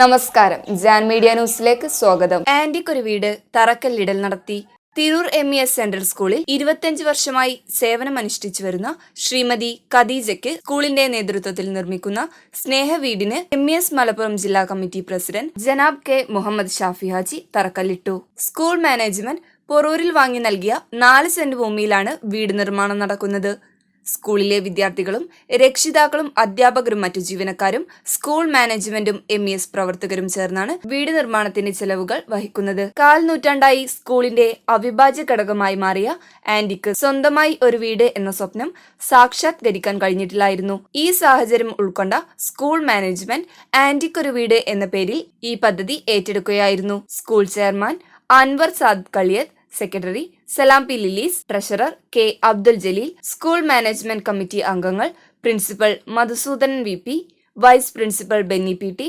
നമസ്കാരം, ജാൻ മീഡിയ ന്യൂസിലേക്ക് സ്വാഗതം. ആന്റിക്കൊരു വീട് തറക്കല്ലിടൽ നടത്തി. തിരൂർ MES സെൻട്രൽ സ്കൂളിൽ 25 വർഷമായി സേവനമനുഷ്ഠിച്ചു വരുന്ന ശ്രീമതി ഖദീജയ്ക്ക് സ്കൂളിന്റെ നേതൃത്വത്തിൽ നിർമ്മിക്കുന്ന സ്നേഹവീടിന് MES മലപ്പുറം ജില്ലാ കമ്മിറ്റി പ്രസിഡന്റ് ജനാബ് K മുഹമ്മദ് ഷാഫി ഹാജി തറക്കല്ലിട്ടു. സ്കൂൾ മാനേജ്മെന്റ് പൊറൂരിൽ വാങ്ങി നൽകിയ 4 സെന്റ് ഭൂമിയിലാണ് വീട് നിർമ്മാണം നടക്കുന്നത്. സ്കൂളിലെ വിദ്യാർത്ഥികളും രക്ഷിതാക്കളും അധ്യാപകരും മറ്റു ജീവനക്കാരും സ്കൂൾ മാനേജ്മെന്റും MES പ്രവർത്തകരും ചേർന്നാണ് വീട് നിർമ്മാണത്തിന്റെ ചെലവുകൾ വഹിക്കുന്നത്. 1/4 നൂറ്റാണ്ടായി സ്കൂളിന്റെ അവിഭാജ്യ ഘടകമായി മാറിയ ആന്റിക്ക് സ്വന്തമായി ഒരു വീട് എന്ന സ്വപ്നം സാക്ഷാത്കരിക്കാൻ കഴിഞ്ഞിട്ടില്ലായിരുന്നു. ഈ സാഹചര്യം ഉൾക്കൊണ്ട സ്കൂൾ മാനേജ്മെന്റ് ആന്റിക്കൊരു വീട് എന്ന പേരിൽ ഈ പദ്ധതി ഏറ്റെടുക്കുകയായിരുന്നു. School chairman Anwar Saad Kaliyath, secretary Salam P ലിലീസ്, treasurer K Abdul Jaleel, school management committee അംഗങ്ങൾ, principal Madhusoodanan VP, vice principal Benny PT,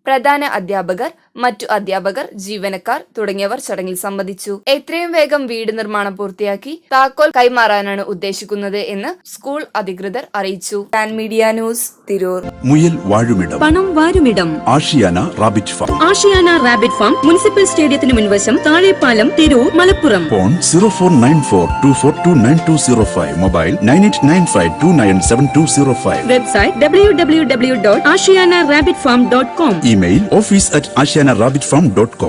പ്രധാന അധ്യാപകർ, മറ്റു അധ്യാപകർ, ജീവനക്കാർ തുടങ്ങിയവർ ചടങ്ങിൽ സംബന്ധിച്ചു. എത്രയും വേഗം വീട് നിർമ്മാണം പൂർത്തിയാക്കി താക്കോൽ കൈമാറാനാണ് ഉദ്ദേശിക്കുന്നത് എന്ന് സ്കൂൾ അധികൃതർ അറിയിച്ചു. Jan media news, Tirur. മുയൽ വാഴുമിടം, പണം വാരുമിടം, Ashiyana rabbit farm. Ashiyana rabbit farm, municipal സ്റ്റേഡിയത്തിന് മുൻവശം, Thazhepalam, Tirur, Malappuram. Phone 049424290205, mobile 9895297205. Website www.ashiyanarabbitfarm.com. Email office@ashiyanarabbitfarm.com.